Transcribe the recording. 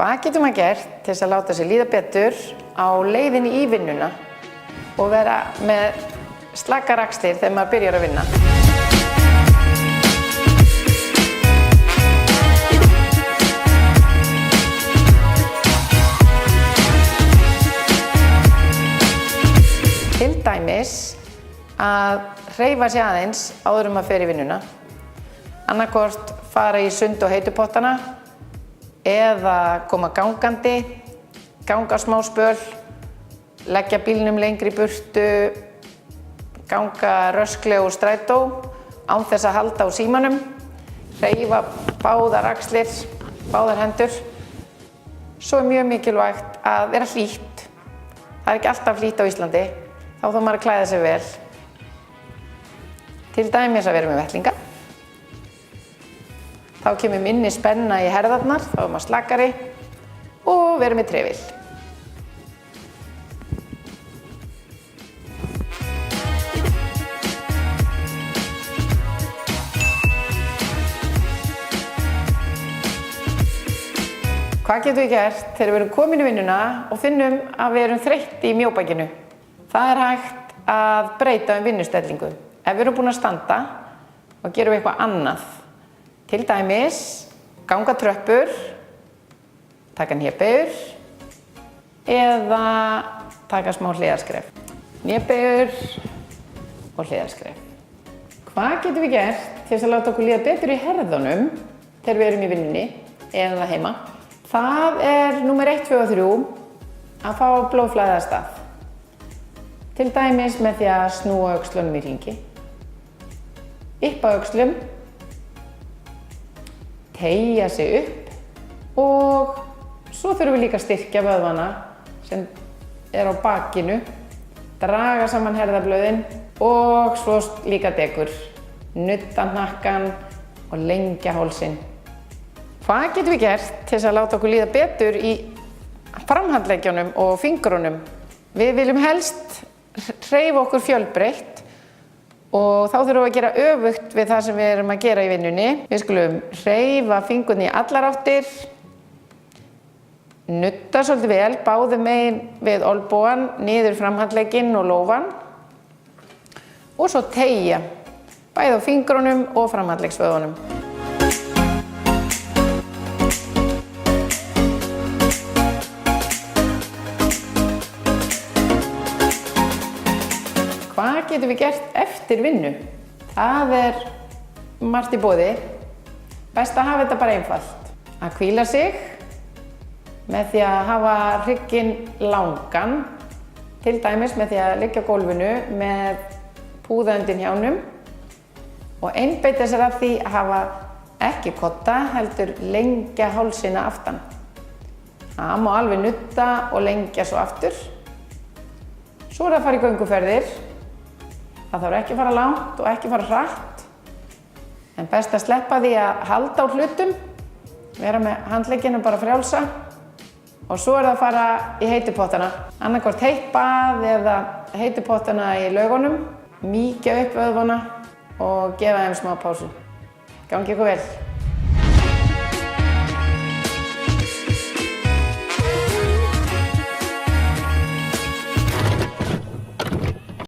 Hvað getur maður gert til þess að láta sig líða betur á leiðinni í vinnuna og vera með slakar axlir þegar maður byrjar að vinna? Til dæmis að hreyfa sig aðeins áður maður fer í vinnuna. Annaðhvort fara í sund og heitu pottana eða koma gangandi, ganga smá spöl, leggja bílnum lengri í burtu, ganga rösklega úr strætó án þess að halda á símanum, hreyfa báðar axlir, báðar hendur. Svo mjög mikilvægt að vera hlýtt. Það ekki alltaf hlýtt á Íslandi, þá þarf maður að klæða sig vel. Til dæmis að vera með vettlinga. Þá kemur minni spenna í herðarnar, þá maður slakari og vera með trefil. Hvað getum við gert þegar við erum komin í vinnuna og finnum að við erum þreytt í mjóbakinu? Það er hægt að breyta vinnustellingu. Ef við erum búin að standa og gerum við eitthvað annað. Til dæmis, ganga tröppur, taka hnébeygur eða taka smá hliðarskref. Hnébeygur og hliðarskref. Hvað getum við gert til þess að láta okkur líða betur í herðunum þegar við erum í vinnunni eða heima? Það er númer 1, 2 og 3 að fá blóðflæði af stað. Til dæmis með því að snúa öxlunum í hringi. Yppa öxlum. Teygja sig upp og svo þurfum við líka að styrkja vöðvana sem er á bakinu, draga saman herðablöðin og svo líka dekur, nudda hnakkann og lengja hálsinn. Hvað getum við gert til þess að láta okkur líða betur í framhandleggjónum og fingrunum? Við viljum helst hreyfa okkur fjölbreytt og þá þurfum við að gera öfugt við það sem við erum að gera í vinnunni. Við skulum hreyfa fingurna í allar áttir, nudda svolítið vel, báðum megin við olnbogann, niður framhandlegginn og lófann og svo teygja, bæði á fingrunum og framhandleggsvöðvunum. Hvað getum við gert eftir vinnu? Það er margt í boði. Best að hafa þetta bara einfalt. Að hvíla sig með því að hafa hrygginn langan, til dæmis með því að liggja á gólfinu með púða undir hnjánum og einbeita sér að því að hafa ekki kodda, heldur lengja hálsina aftan. Það má alveg nudda og lengja svo aftur. Svo er það að fara í gönguferðir. Það þarf ekki að fara langt og ekki að fara hratt, en best að sleppa því að halda á hlutum, vera með handleggina bara frjálsa og svo er það að fara í heitu pottana. Annaðhvort heitt bað eða heitu pottana í laugunum, mýkja upp vöðvana og gefa þeim smá pásu. Gangi ykkur vel!